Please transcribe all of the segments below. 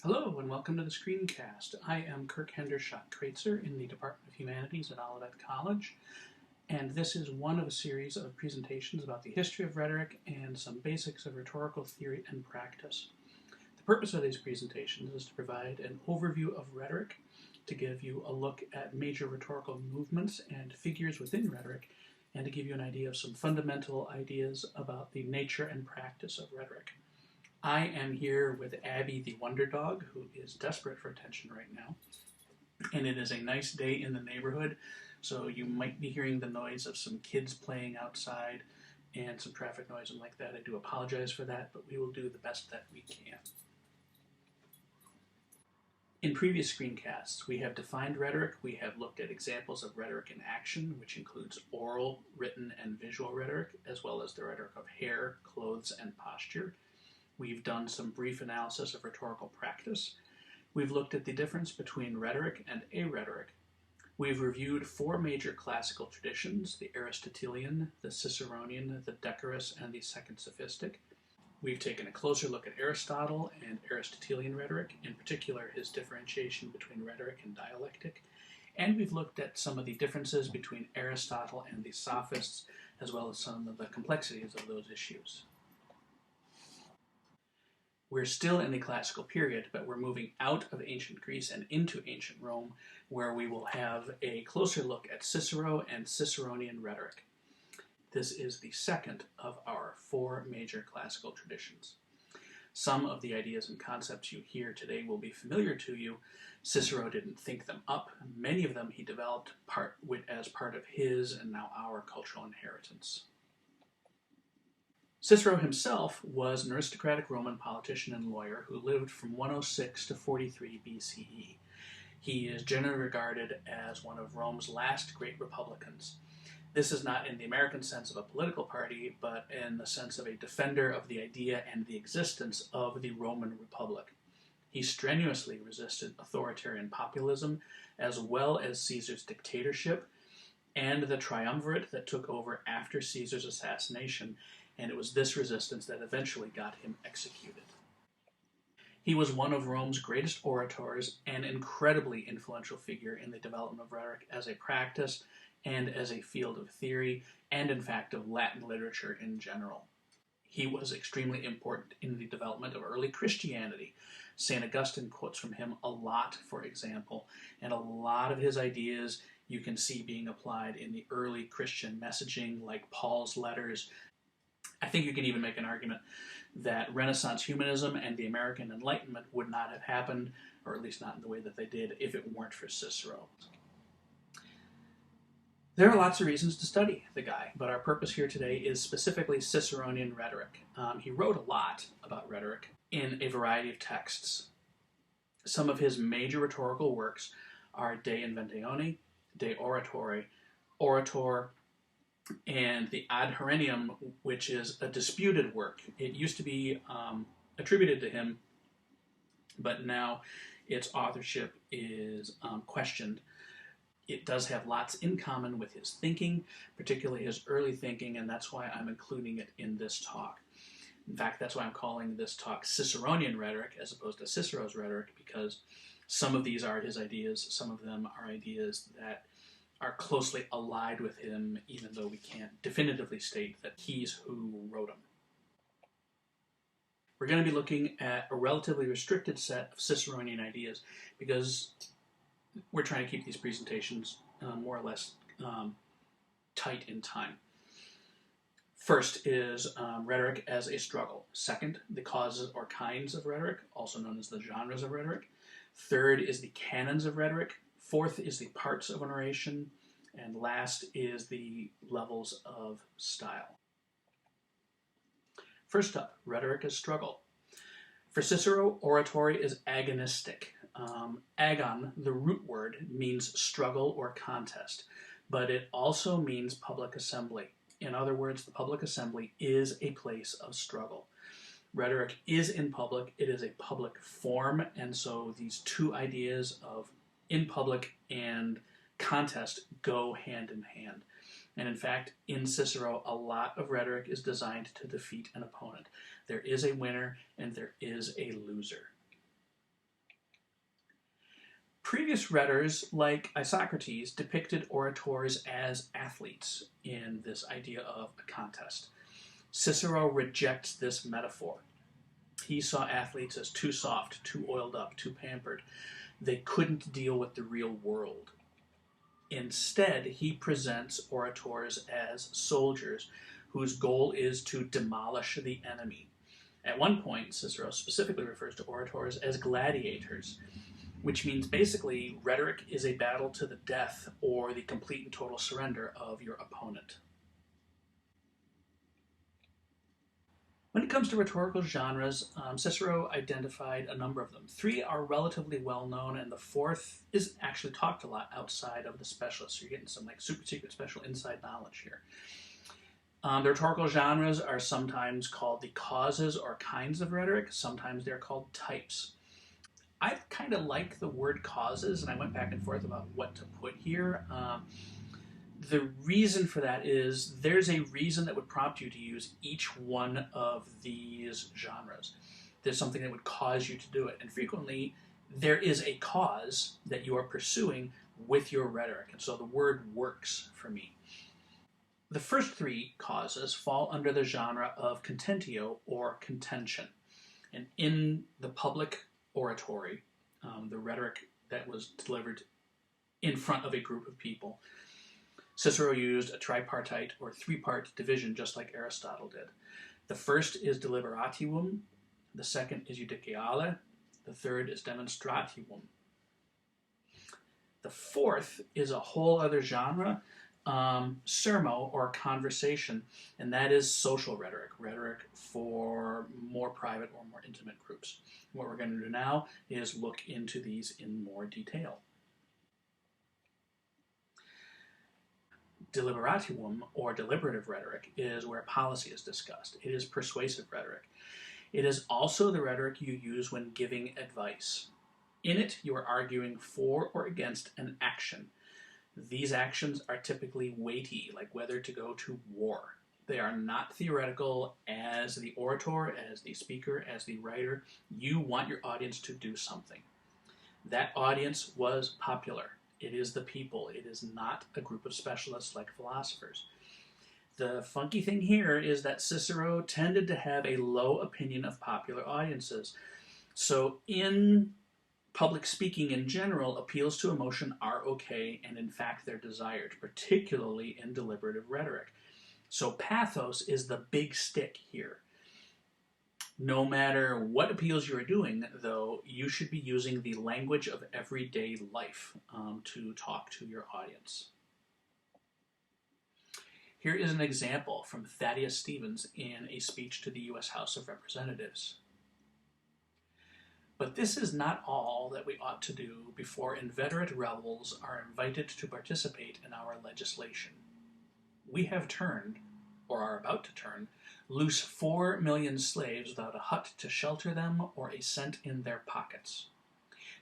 Hello and welcome to the screencast. I am Kirk Hendershott-Kraetzer in the Department of Humanities at Olivet College, and this is one of a series of presentations about the history of rhetoric and some basics of rhetorical theory and practice. The purpose of these presentations is to provide an overview of rhetoric, to give you a look at major rhetorical movements and figures within rhetoric, and to give you an idea of some fundamental ideas about the nature and practice of rhetoric. I am here with Abby the Wonder Dog, who is desperate for attention right now. And it is a nice day in the neighborhood, so you might be hearing the noise of some kids playing outside and some traffic noise and like that. I do apologize for that, but we will do the best that we can. In previous screencasts, we have defined rhetoric. We have looked at examples of rhetoric in action, which includes oral, written, and visual rhetoric, as well as the rhetoric of hair, clothes, and posture. We've done some brief analysis of rhetorical practice. We've looked at the difference between rhetoric and arhetoric. We've reviewed four major classical traditions: the Aristotelian, the Ciceronian, the Decorous, and the Second Sophistic. We've taken a closer look at Aristotle and Aristotelian rhetoric, in particular his differentiation between rhetoric and dialectic. And we've looked at some of the differences between Aristotle and the Sophists, as well as some of the complexities of those issues. We're still in the classical period, but we're moving out of ancient Greece and into ancient Rome, where we will have a closer look at Cicero and Ciceronian rhetoric. This is the second of our four major classical traditions. Some of the ideas and concepts you hear today will be familiar to you. Cicero didn't think them up. Many of them he developed as part of his and now our cultural inheritance. Cicero himself was an aristocratic Roman politician and lawyer who lived from 106 to 43 BCE. He is generally regarded as one of Rome's last great republicans. This is not in the American sense of a political party, but in the sense of a defender of the idea and the existence of the Roman Republic. He strenuously resisted authoritarian populism, as well as Caesar's dictatorship and the triumvirate that took over after Caesar's assassination, and it was this resistance that eventually got him executed. He was one of Rome's greatest orators, an incredibly influential figure in the development of rhetoric as a practice and as a field of theory, and in fact of Latin literature in general. He was extremely important in the development of early Christianity. St. Augustine quotes from him a lot, for example, and a lot of his ideas you can see being applied in the early Christian messaging, like Paul's letters. I think you can even make an argument that Renaissance humanism and the American Enlightenment would not have happened, or at least not in the way that they did, if it weren't for Cicero. There are lots of reasons to study the guy, but our purpose here today is specifically Ciceronian rhetoric. He wrote a lot about rhetoric in a variety of texts. Some of his major rhetorical works are De Inventione, De Oratore, Orator, and the Ad Herennium, which is a disputed work. It used to be attributed to him, but now its authorship is questioned. It does have lots in common with his thinking, particularly his early thinking, and that's why I'm including it in this talk. In fact, that's why I'm calling this talk Ciceronian Rhetoric as opposed to Cicero's Rhetoric, because some of these are his ideas, some of them are ideas that are closely allied with him, even though we can't definitively state that he's who wrote them. We're going to be looking at a relatively restricted set of Ciceronian ideas because we're trying to keep these presentations more or less tight in time. First is rhetoric as a struggle. Second, the causes or kinds of rhetoric, also known as the genres of rhetoric. Third is the canons of rhetoric. Fourth is the parts of an oration. And last is the levels of style. First up, rhetoric as struggle. For Cicero, oratory is agonistic. Agon, the root word, means struggle or contest, but it also means public assembly. In other words, the public assembly is a place of struggle. Rhetoric is in public, it is a public form, and so these two ideas of in public and contest go hand in hand. And in fact, in Cicero, a lot of rhetoric is designed to defeat an opponent. There is a winner and there is a loser. Previous rhetors, like Isocrates, depicted orators as athletes in this idea of a contest. Cicero rejects this metaphor. He saw athletes as too soft, too oiled up, too pampered. They couldn't deal with the real world. Instead, he presents orators as soldiers whose goal is to demolish the enemy. At one point, Cicero specifically refers to orators as gladiators, which means basically rhetoric is a battle to the death or the complete and total surrender of your opponent. When it comes to rhetorical genres, Cicero identified a number of them. 3 are relatively well known, and the 4th is actually talked a lot outside of the specialists. So you're getting some like super secret special inside knowledge here. The rhetorical genres are sometimes called the causes or kinds of rhetoric. Sometimes they're called types. I kind of like the word causes, and I went back and forth about what to put here. The reason for that is there's a reason that would prompt you to use each one of these genres. There's something that would cause you to do it. And frequently, there is a cause that you are pursuing with your rhetoric. And so the word works for me. The first 3 causes fall under the genre of contentio or contention. And in the public oratory, the rhetoric that was delivered in front of a group of people, Cicero used a tripartite or 3-part division just like Aristotle did. The first is deliberatium, the second is judiciale, the third is demonstratium. The 4th is a whole other genre, sermo or conversation, and that is social rhetoric, rhetoric for more private or more intimate groups. What we're going to do now is look into these in more detail. Deliberatium, or deliberative rhetoric, is where policy is discussed. It is persuasive rhetoric. It is also the rhetoric you use when giving advice. In it, you are arguing for or against an action. These actions are typically weighty, like whether to go to war. They are not theoretical. As the orator, as the speaker, as the writer, you want your audience to do something. That audience was popular. It is the people. It is not a group of specialists like philosophers. The funky thing here is that Cicero tended to have a low opinion of popular audiences. So in public speaking in general, appeals to emotion are okay, and in fact they're desired, particularly in deliberative rhetoric. So pathos is the big stick here. No matter what appeals you are doing, though, you should be using the language of everyday life to talk to your audience. Here is an example from Thaddeus Stevens in a speech to the U.S. House of Representatives. But this is not all that we ought to do before inveterate rebels are invited to participate in our legislation. We have turned, or are about to turn, loose 4 million slaves without a hut to shelter them or a cent in their pockets.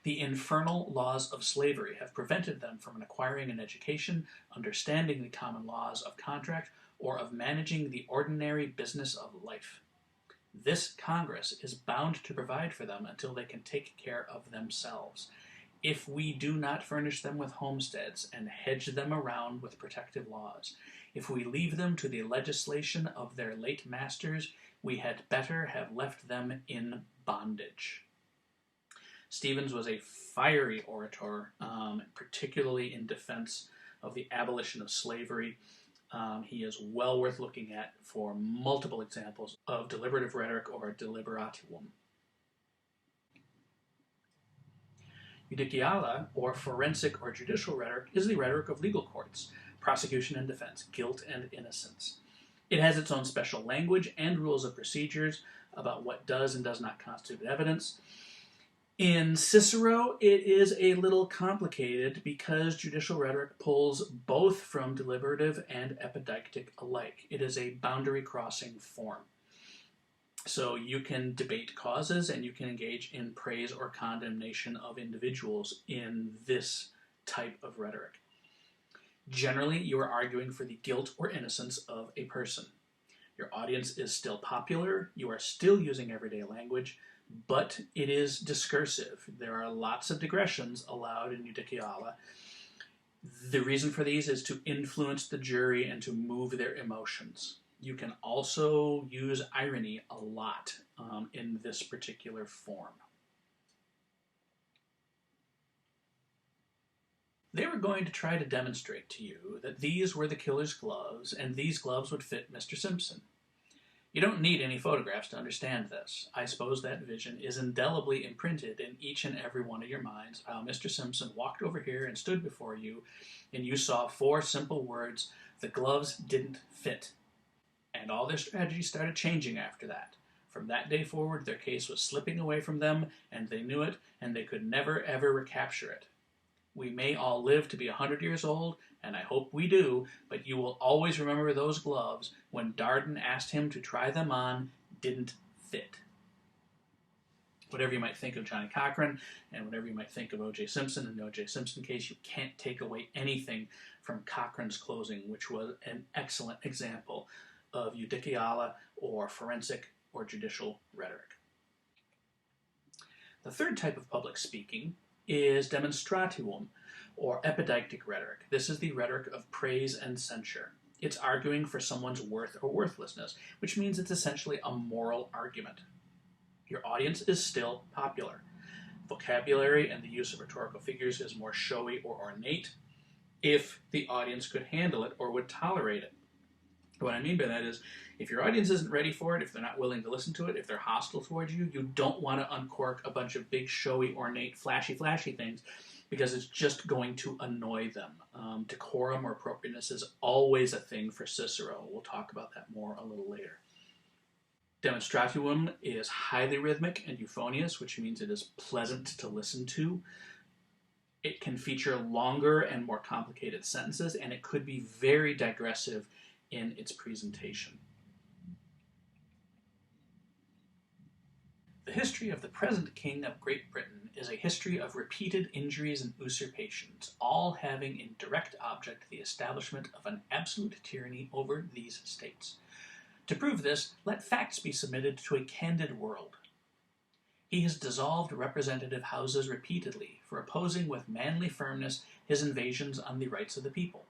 The infernal laws of slavery have prevented them from acquiring an education, understanding the common laws of contract, or of managing the ordinary business of life. This Congress is bound to provide for them until they can take care of themselves. If we do not furnish them with homesteads and hedge them around with protective laws, if we leave them to the legislation of their late masters, we had better have left them in bondage. Stevens was a fiery orator, particularly in defense of the abolition of slavery. He is well worth looking at for multiple examples of deliberative rhetoric or deliberatium. Judiciale, or forensic or judicial rhetoric, is the rhetoric of legal courts, prosecution and defense, guilt and innocence. It has its own special language and rules of procedures about what does and does not constitute evidence. In Cicero, it is a little complicated because judicial rhetoric pulls both from deliberative and epideictic alike. It is a boundary-crossing form. So you can debate causes and you can engage in praise or condemnation of individuals in this type of rhetoric. Generally, you are arguing for the guilt or innocence of a person. Your audience is still popular, you are still using everyday language, but it is discursive. There are lots of digressions allowed in Judiciala. The reason for these is to influence the jury and to move their emotions. You can also use irony a lot in this particular form. They were going to try to demonstrate to you that these were the killer's gloves, and these gloves would fit Mr. Simpson. You don't need any photographs to understand this. I suppose that vision is indelibly imprinted in each and every one of your minds. Mr. Simpson walked over here and stood before you, and you saw 4 simple words: the gloves didn't fit. And all their strategies started changing after that. From that day forward, their case was slipping away from them, and they knew it, and they could never ever recapture it. We may all live to be 100 years old, and I hope we do, but you will always remember those gloves when Darden asked him to try them on didn't fit. Whatever you might think of Johnny Cochran, and whatever you might think of O.J. Simpson and the O.J. Simpson case, you can't take away anything from Cochran's closing, which was an excellent example of judiciala or forensic or judicial rhetoric. The third type of public speaking is demonstratium, or epideictic rhetoric. This is the rhetoric of praise and censure. It's arguing for someone's worth or worthlessness, which means it's essentially a moral argument. Your audience is still popular. Vocabulary and the use of rhetorical figures is more showy or ornate if the audience could handle it or would tolerate it. What I mean by that is, if your audience isn't ready for it, if they're not willing to listen to it, if they're hostile towards you, you don't want to uncork a bunch of big, showy, ornate, flashy things, because it's just going to annoy them. Decorum or appropriateness is always a thing for Cicero. We'll talk about that more a little later. Demonstratium is highly rhythmic and euphonious, which means it is pleasant to listen to. It can feature longer and more complicated sentences, and it could be very digressive in its presentation. The history of the present King of Great Britain is a history of repeated injuries and usurpations, all having in direct object the establishment of an absolute tyranny over these states. To prove this, let facts be submitted to a candid world. He has dissolved representative houses repeatedly for opposing with manly firmness his invasions on the rights of the people.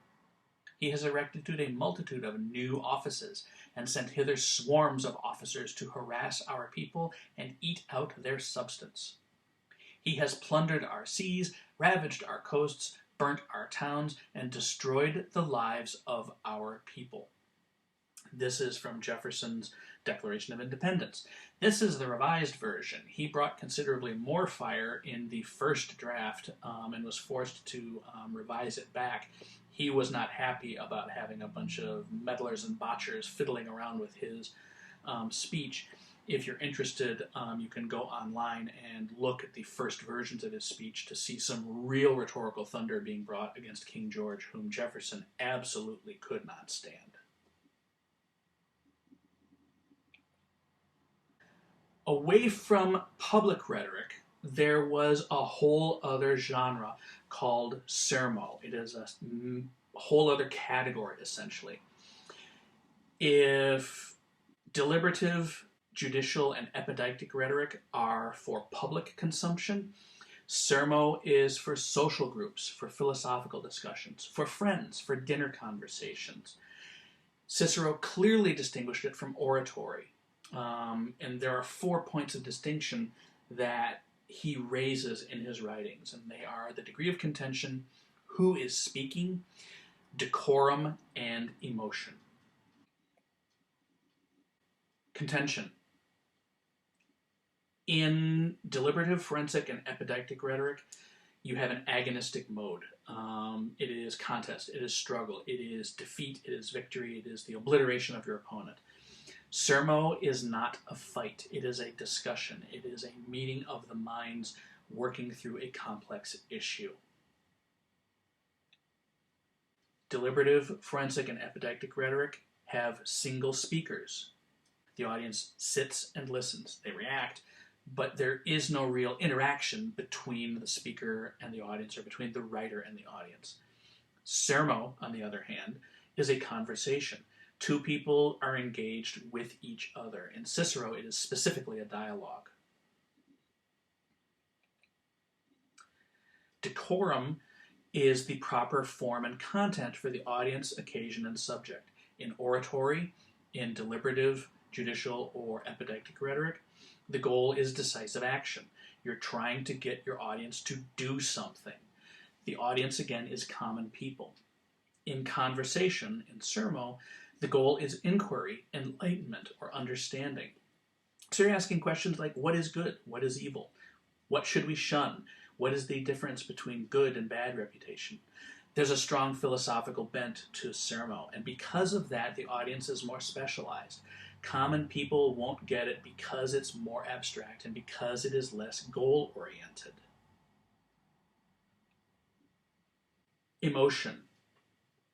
He has erected a multitude of new offices, and sent hither swarms of officers to harass our people and eat out their substance. He has plundered our seas, ravaged our coasts, burnt our towns, and destroyed the lives of our people. This is from Jefferson's Declaration of Independence. This is the revised version. He brought considerably more fire in the first draft and was forced to revise it back. He was not happy about having a bunch of meddlers and botchers fiddling around with his speech. If you're interested, you can go online and look at the first versions of his speech to see some real rhetorical thunder being brought against King George, whom Jefferson absolutely could not stand. Away from public rhetoric, there was a whole other genre called sermo. It is a whole other category, essentially. If deliberative, judicial, and epideictic rhetoric are for public consumption, sermo is for social groups, for philosophical discussions, for friends, for dinner conversations. Cicero clearly distinguished it from oratory. And there are 4 points of distinction that he raises in his writings, and they are the degree of contention, who is speaking, decorum, and emotion. Contention. In deliberative, forensic, and epideictic rhetoric, you have an agonistic mode. It is contest, it is struggle, it is defeat, it is victory, it is the obliteration of your opponent. Sermo is not a fight. It is a discussion. It is a meeting of the minds working through a complex issue. Deliberative, forensic, and epideictic rhetoric have single speakers. The audience sits and listens. They react, but there is no real interaction between the speaker and the audience, or between the writer and the audience. Sermo, on the other hand, is a conversation. 2 people are engaged with each other. In Cicero, it is specifically a dialogue. Decorum is the proper form and content for the audience, occasion, and subject. In oratory, in deliberative, judicial, or epidictic rhetoric, the goal is decisive action. You're trying to get your audience to do something. The audience, again, is common people. In conversation, in sermo, the goal is inquiry, enlightenment, or understanding. So you're asking questions like, what is good? What is evil? What should we shun? What is the difference between good and bad reputation? There's a strong philosophical bent to sermo, and because of that, the audience is more specialized. Common people won't get it because it's more abstract and because it is less goal-oriented. Emotion.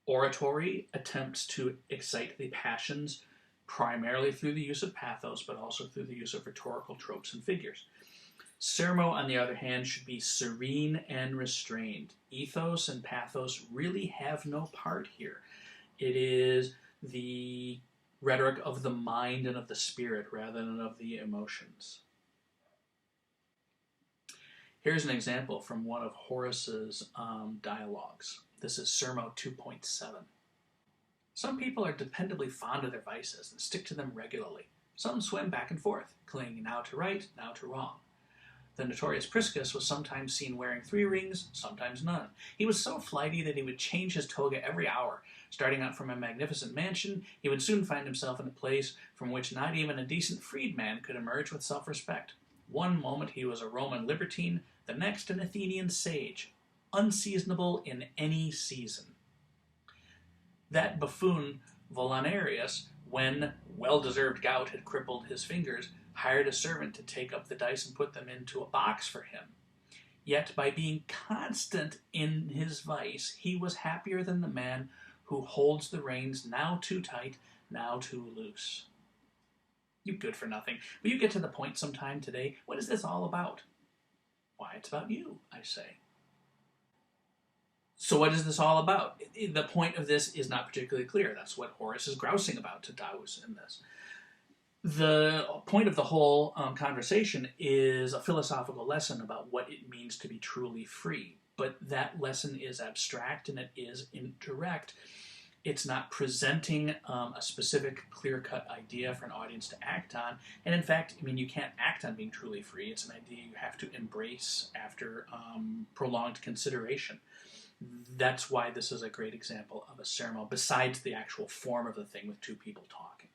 Oratory attempts to excite the passions primarily through the use of pathos, but also through the use of rhetorical tropes and figures. Sermo, on the other hand, should be serene and restrained. Ethos and pathos really have no part here. It is the rhetoric of the mind and of the spirit rather than of the emotions. Here's an example from one of Horace's dialogues. This is Sermo 2.7. Some people are dependably fond of their vices and stick to them regularly. Some swim back and forth, clinging now to right, now to wrong. The notorious Priscus was sometimes seen wearing 3 rings, sometimes none. He was so flighty that he would change his toga every hour. Starting out from a magnificent mansion, he would soon find himself in a place from which not even a decent freedman could emerge with self-respect. One moment he was a Roman libertine, the next an Athenian sage, unseasonable in any season. That buffoon Volonarius, when well-deserved gout had crippled his fingers, hired a servant to take up the dice and put them into a box for him. Yet by being constant in his vice, he was happier than the man who holds the reins now too tight, now too loose. You good for nothing. Will you get to the point sometime today? What is this all about? Why, it's about you, I say. So what is this all about? The point of this is not particularly clear. That's what Horace is grousing about to Daus in this. The point of the whole conversation is a philosophical lesson about what it means to be truly free. But that lesson is abstract and it is indirect. It's not presenting a specific clear-cut idea for an audience to act on. And in fact, I mean, you can't act on being truly free. It's an idea you have to embrace after prolonged consideration. That's why this is a great example of a sermo, besides the actual form of the thing with 2 people talking.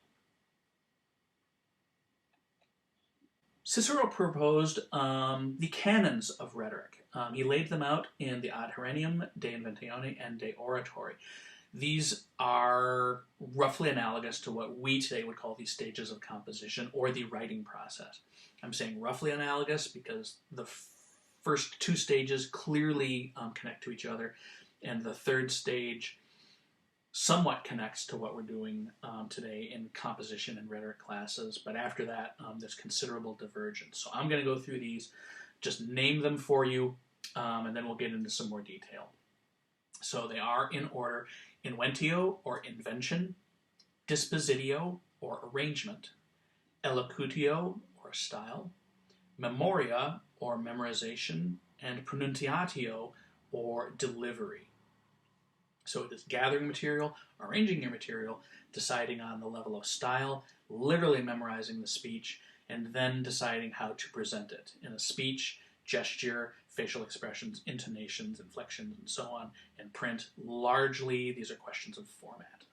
Cicero proposed the canons of rhetoric. He laid them out in the Ad Herennium, De Inventione, and De Oratory. These are roughly analogous to what we today would call the stages of composition or the writing process. I'm saying roughly analogous because the first 2 stages clearly connect to each other, and the third stage somewhat connects to what we're doing today in composition and rhetoric classes, but after that there's considerable divergence. So I'm going to go through these, just name them for you, and then we'll get into some more detail. So they are in order: inventio or invention, dispositio or arrangement, elocutio or style, memoria or memorization, and pronunciatio or delivery. So it is gathering material, arranging your material, deciding on the level of style, literally memorizing the speech, and then deciding how to present it in a speech, gesture, facial expressions, intonations, inflections, and so on. And print, largely, these are questions of format.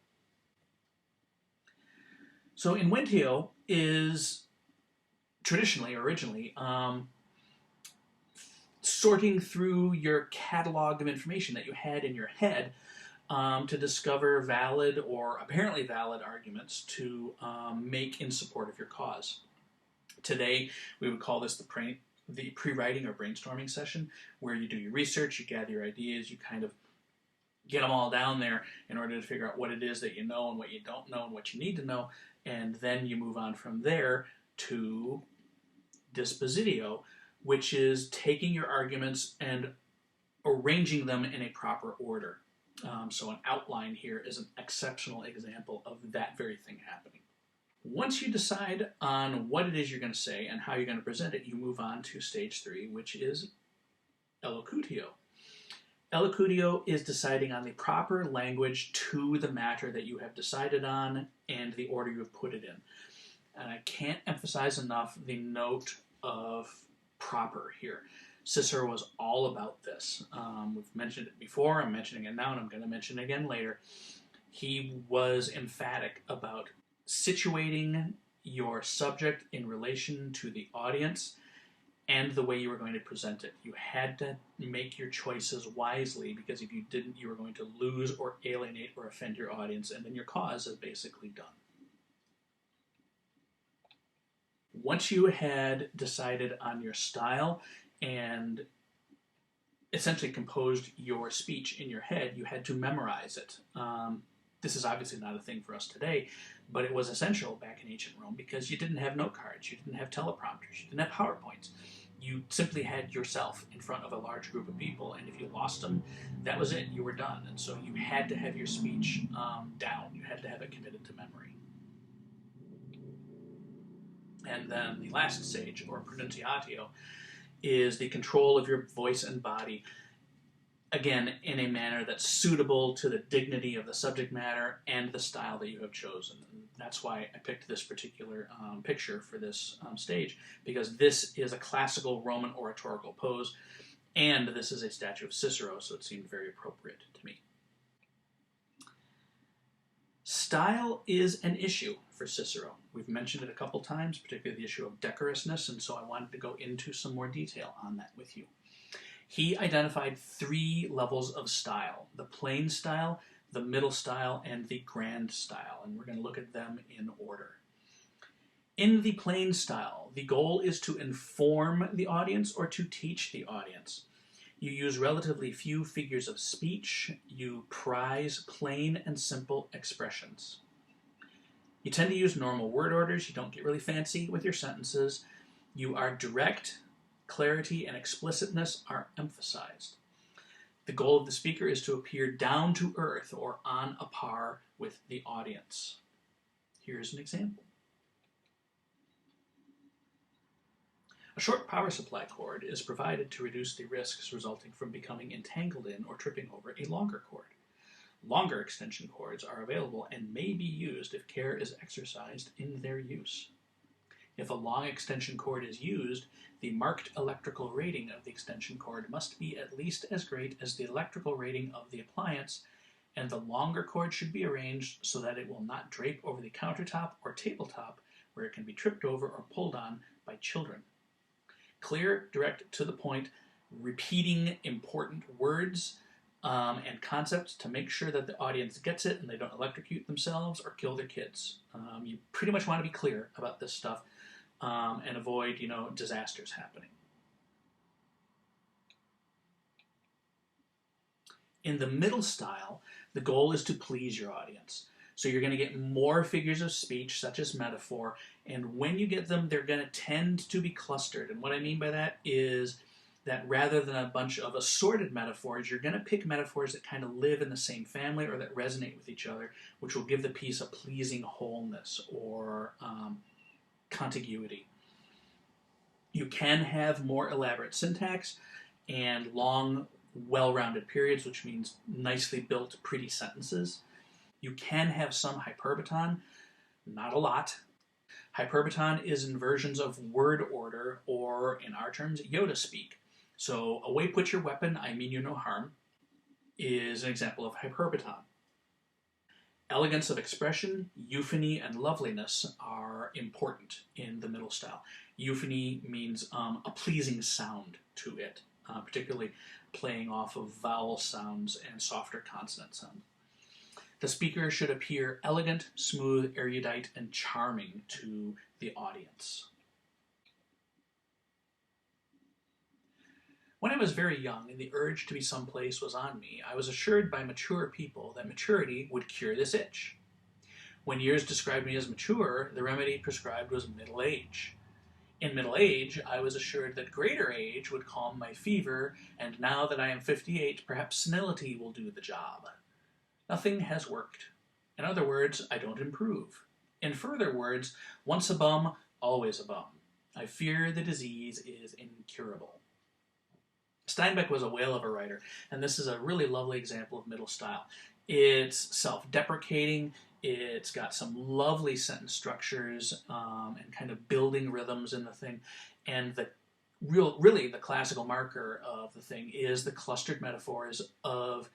So inventio is traditionally, originally, sorting through your catalog of information that you had in your head to discover valid or apparently valid arguments to make in support of your cause. Today, we would call this the pre-writing or brainstorming session, where you do your research, you gather your ideas, you kind of get them all down there in order to figure out what it is that you know and what you don't know and what you need to know, and then you move on from there to dispositio, which is taking your arguments and arranging them in a proper order. So an outline here is an exceptional example of that very thing happening. Once you decide on what it is you're going to say and how you're going to present it, you move on to stage 3, which is elocutio. Elocutio is deciding on the proper language to the matter that you have decided on and the order you have put it in. And I can't emphasize enough the note of proper here. Cicero was all about this. We've mentioned it before, I'm mentioning it now, and I'm going to mention it again later. He was emphatic about situating your subject in relation to the audience and the way you were going to present it. You had to make your choices wisely, because if you didn't, you were going to lose or alienate or offend your audience, and then your cause is basically done. Once you had decided on your style and essentially composed your speech in your head, you had to memorize it. This is obviously not a thing for us today, but it was essential back in ancient Rome because you didn't have note cards, you didn't have teleprompters, you didn't have PowerPoints. You simply had yourself in front of a large group of people, and if you lost them, that was it, you were done. And so you had to have your speech down, you had to have it committed to memory. And then the last stage, or pronunciatio, is the control of your voice and body, again, in a manner that's suitable to the dignity of the subject matter and the style that you have chosen. And that's why I picked this particular picture for this stage, because this is a classical Roman oratorical pose, and this is a statue of Cicero, so it seemed very appropriate to me. Style is an issue for Cicero. We've mentioned it a couple times, particularly the issue of decorousness, and so I wanted to go into some more detail on that with you. He identified 3 levels of style: the plain style, the middle style, and the grand style, and we're going to look at them in order. In the plain style, the goal is to inform the audience or to teach the audience. You use relatively few figures of speech. You prize plain and simple expressions. You tend to use normal word orders. You don't get really fancy with your sentences. You are direct. Clarity and explicitness are emphasized. The goal of the speaker is to appear down to earth or on a par with the audience. Here's an example. A short power supply cord is provided to reduce the risks resulting from becoming entangled in or tripping over a longer cord. Longer extension cords are available and may be used if care is exercised in their use. If a long extension cord is used, the marked electrical rating of the extension cord must be at least as great as the electrical rating of the appliance, and the longer cord should be arranged so that it will not drape over the countertop or tabletop where it can be tripped over or pulled on by children. Clear, direct, to the point, repeating important words and concepts to make sure that the audience gets it and they don't electrocute themselves or kill their kids. You pretty much want to be clear about this stuff and avoid, disasters happening. In the middle style, the goal is to please your audience. So you're going to get more figures of speech, such as metaphor, and when you get them, they're going to tend to be clustered. And what I mean by that is that rather than a bunch of assorted metaphors, you're going to pick metaphors that kind of live in the same family or that resonate with each other, which will give the piece a pleasing wholeness or contiguity. You can have more elaborate syntax and long, well-rounded periods, which means nicely built, pretty sentences. You can have some hyperbaton, not a lot. Hyperbaton is inversions of word order, or in our terms, Yoda speak. So, away put your weapon, I mean you no harm, is an example of hyperbaton. Elegance of expression, euphony, and loveliness are important in the middle style. Euphony means a pleasing sound to it, particularly playing off of vowel sounds and softer consonant sounds. The speaker should appear elegant, smooth, erudite, and charming to the audience. When I was very young and the urge to be someplace was on me, I was assured by mature people that maturity would cure this itch. When years described me as mature, the remedy prescribed was middle age. In middle age, I was assured that greater age would calm my fever, and now that I am 58, perhaps senility will do the job. Nothing has worked. In other words, I don't improve. In further words, once a bum, always a bum. I fear the disease is incurable. Steinbeck was a whale of a writer, and this is a really lovely example of middle style. It's self-deprecating, it's got some lovely sentence structures and kind of building rhythms in the thing, and really the classical marker of the thing is the clustered metaphors of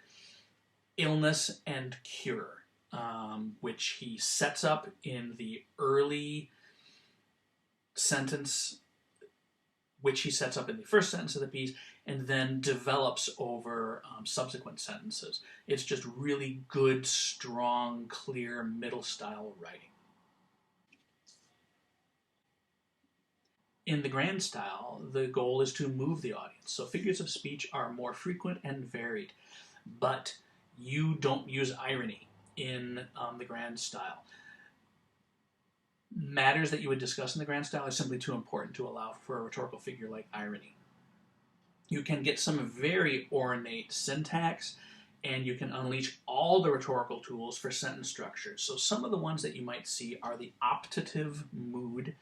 illness and cure, which he sets up in the early sentence, which he sets up in the first sentence of the piece, and then develops over subsequent sentences. It's just really good, strong, clear, middle style writing. In the grand style, the goal is to move the audience. So figures of speech are more frequent and varied, but you don't use irony in the grand style. Matters that you would discuss in the grand style are simply too important to allow for a rhetorical figure like irony. You can get some very ornate syntax, and you can unleash all the rhetorical tools for sentence structures. So some of the ones that you might see are the optative mood,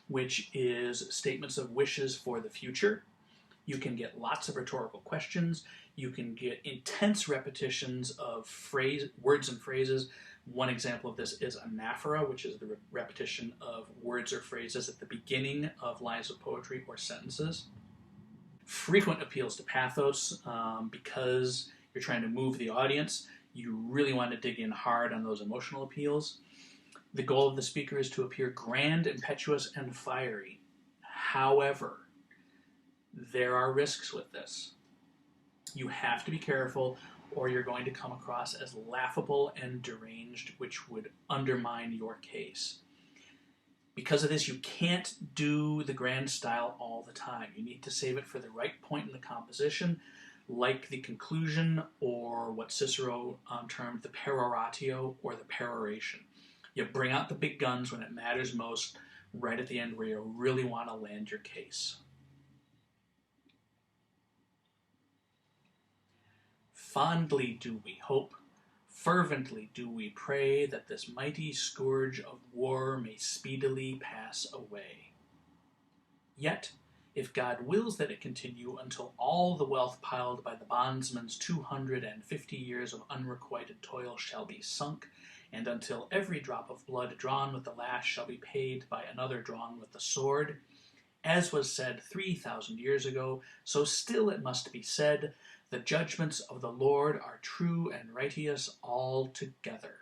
which is statements of wishes for the future. You can get lots of rhetorical questions. You can get intense repetitions of words and phrases. One example of this is anaphora, which is the repetition of words or phrases at the beginning of lines of poetry or sentences. Frequent appeals to pathos, because you're trying to move the audience. You really want to dig in hard on those emotional appeals. The goal of the speaker is to appear grand, impetuous, and fiery. However, there are risks with this. You have to be careful, or you're going to come across as laughable and deranged, which would undermine your case. Because of this, you can't do the grand style all the time. You need to save it for the right point in the composition, like the conclusion, or what Cicero termed the peroratio or the peroration. You bring out the big guns when it matters most, right at the end where you really want to land your case. Fondly do we hope, fervently do we pray that this mighty scourge of war may speedily pass away. Yet, if God wills that it continue until all the wealth piled by the bondsman's 250 years of unrequited toil shall be sunk, and until every drop of blood drawn with the lash shall be paid by another drawn with the sword, as was said 3,000 years ago, so still it must be said, the judgments of the Lord are true and righteous altogether.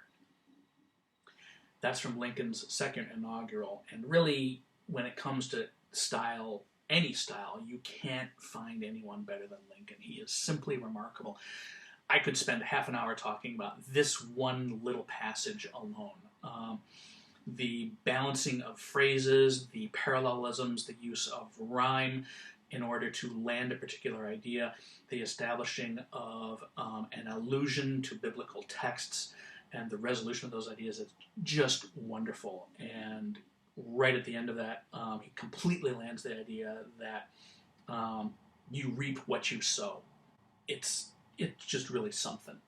That's from Lincoln's second inaugural, and really, when it comes to style, any style, you can't find anyone better than Lincoln. He is simply remarkable. I could spend half an hour talking about this one little passage alone. The balancing of phrases, the parallelisms, the use of rhyme in order to land a particular idea, the establishing of an allusion to biblical texts, and the resolution of those ideas is just wonderful. And right at the end of that, he completely lands the idea that you reap what you sow. It's just really something.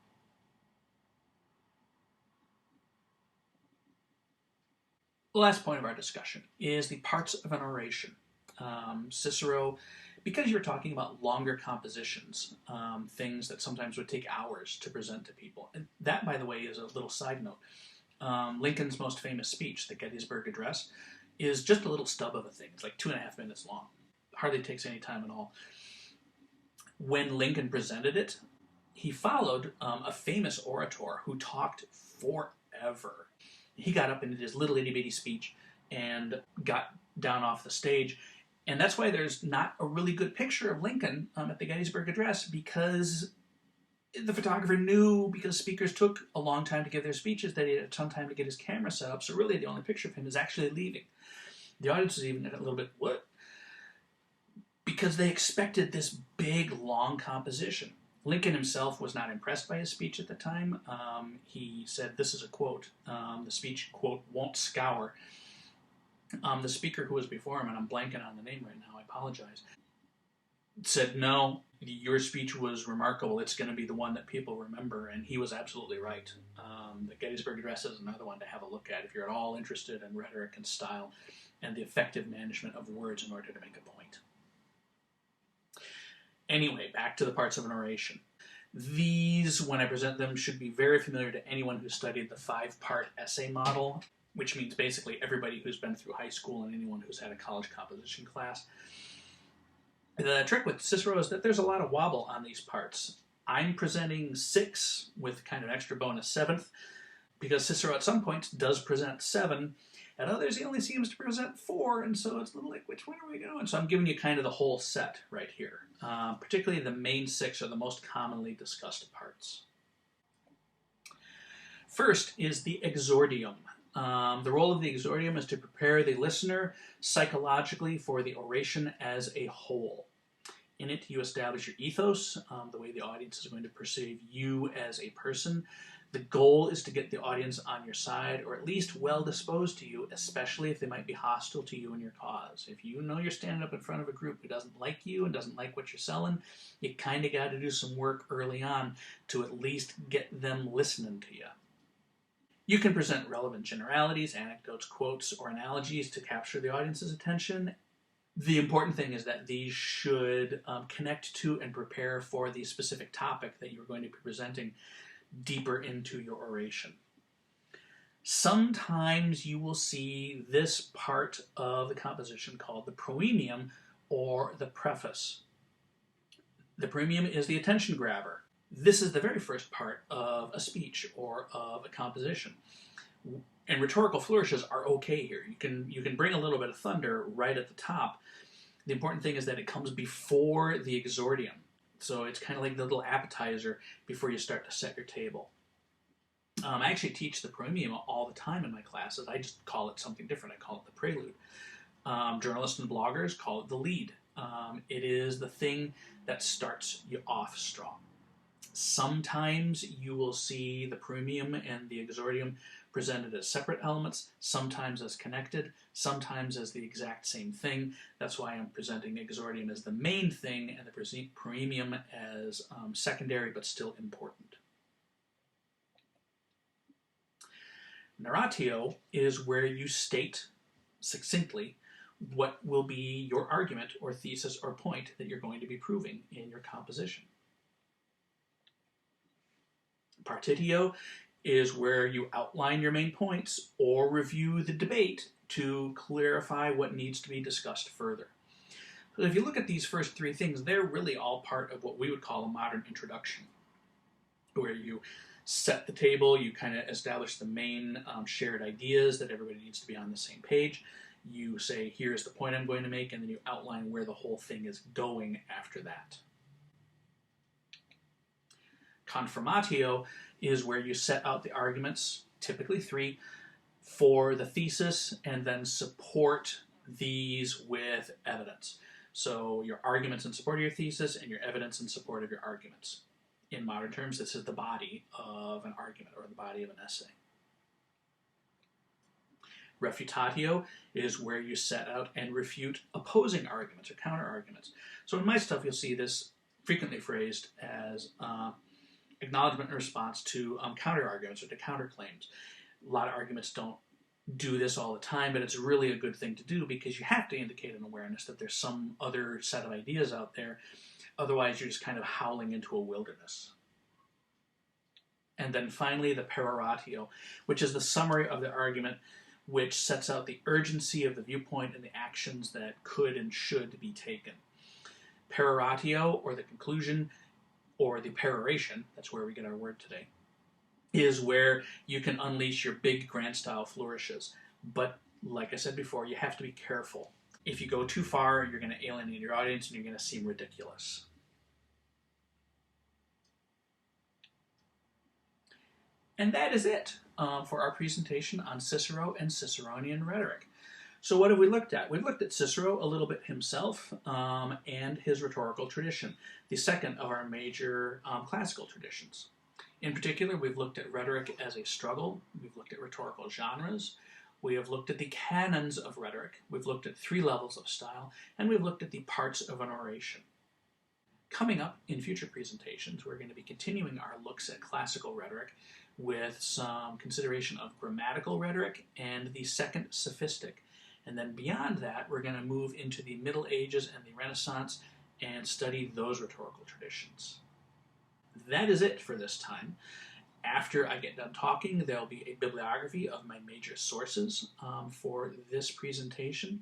The last point of our discussion is the parts of an oration. Cicero, because you're talking about longer compositions, things that sometimes would take hours to present to people. And that, by the way, is a little side note. Lincoln's most famous speech, the Gettysburg Address, is just a little stub of a thing. It's like 2.5 minutes long. Hardly takes any time at all. When Lincoln presented it, he followed a famous orator who talked forever. He got up and did his little itty-bitty speech and got down off the stage. And that's why there's not a really good picture of Lincoln at the Gettysburg Address, because the photographer knew, because speakers took a long time to give their speeches, that he had a ton of time to get his camera set up. So really the only picture of him is actually leaving. The audience was even a little bit, what? Because they expected this big, long composition. Lincoln himself was not impressed by his speech at the time. He said, this is a quote, the speech, quote, won't scour. The speaker who was before him, and I'm blanking on the name right now, I apologize, said, no, your speech was remarkable. It's going to be the one that people remember, and he was absolutely right. The Gettysburg Address is another one to have a look at if you're at all interested in rhetoric and style and the effective management of words in order to make a point. Anyway, back to the parts of an oration. These, when I present them, should be very familiar to anyone who studied the 5-part essay model, which means basically everybody who's been through high school and anyone who's had a college composition class. The trick with Cicero is that there's a lot of wobble on these parts. I'm presenting 6 with kind of an extra bonus 7th, because Cicero at some points does present 7. At others, he only seems to present 4, and so it's a little like, which one are we going? So I'm giving you kind of the whole set right here. Particularly the main 6 are the most commonly discussed parts. First is the exordium. The role of the exordium is to prepare the listener psychologically for the oration as a whole. In it, you establish your ethos, the way the audience is going to perceive you as a person. The goal is to get the audience on your side, or at least well disposed to you, especially if they might be hostile to you and your cause. If you know you're standing up in front of a group who doesn't like you and doesn't like what you're selling, you kind of got to do some work early on to at least get them listening to you. You can present relevant generalities, anecdotes, quotes, or analogies to capture the audience's attention. The important thing is that these should connect to and prepare for the specific topic that you're going to be presenting deeper into your oration. Sometimes you will see this part of the composition called the proemium or the preface. The proemium is the attention grabber. This is the very first part of a speech or of a composition. And rhetorical flourishes are okay here. You can bring a little bit of thunder right at the top. The important thing is that it comes before the exordium. So it's kind of like the little appetizer before you start to set your table. I actually teach the proemium all the time in my classes. I just call it something different. I call it the prelude. Journalists and bloggers call it the lead. It is the thing that starts you off strong. Sometimes you will see the proemium and the exordium presented as separate elements, sometimes as connected, sometimes as the exact same thing. That's why I'm presenting the exordium as the main thing and the proemium as secondary but still important. Narratio is where you state succinctly what will be your argument or thesis or point that you're going to be proving in your composition. Partitio is where you outline your main points or review the debate to clarify what needs to be discussed further. So if you look at these first 3 things, they're really all part of what we would call a modern introduction, where you set the table, you kind of establish the main shared ideas that everybody needs to be on the same page. You say, here's the point I'm going to make, and then you outline where the whole thing is going after that. Confirmatio is where you set out the arguments, typically 3, for the thesis, and then support these with evidence. So your arguments in support of your thesis and your evidence in support of your arguments. In modern terms, this is the body of an argument or the body of an essay. Refutatio is where you set out and refute opposing arguments or counter-arguments. So in my stuff, you'll see this frequently phrased as acknowledgement and response to counter-arguments or to counterclaims. A lot of arguments don't do this all the time, but it's really a good thing to do because you have to indicate an awareness that there's some other set of ideas out there. Otherwise, you're just kind of howling into a wilderness. And then finally, the peroratio, which is the summary of the argument, which sets out the urgency of the viewpoint and the actions that could and should be taken. Peroratio, or the conclusion, or the peroration, that's where we get our word today, is where you can unleash your big grand style flourishes. But like I said before, you have to be careful. If you go too far, you're going to alienate your audience and you're going to seem ridiculous. And that is it for our presentation on Cicero and Ciceronian rhetoric. So what have we looked at? We've looked at Cicero a little bit himself and his rhetorical tradition, the second of our major classical traditions. In particular, we've looked at rhetoric as a struggle. We've looked at rhetorical genres. We have looked at the canons of rhetoric. We've looked at 3 levels of style, and we've looked at the parts of an oration. Coming up in future presentations, we're going to be continuing our looks at classical rhetoric with some consideration of grammatical rhetoric and the second sophistic. And then beyond that, we're going to move into the Middle Ages and the Renaissance and study those rhetorical traditions. That is it for this time. After I get done talking, there'll be a bibliography of my major sources for this presentation.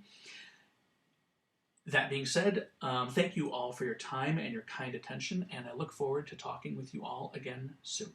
That being said, thank you all for your time and your kind attention, and I look forward to talking with you all again soon.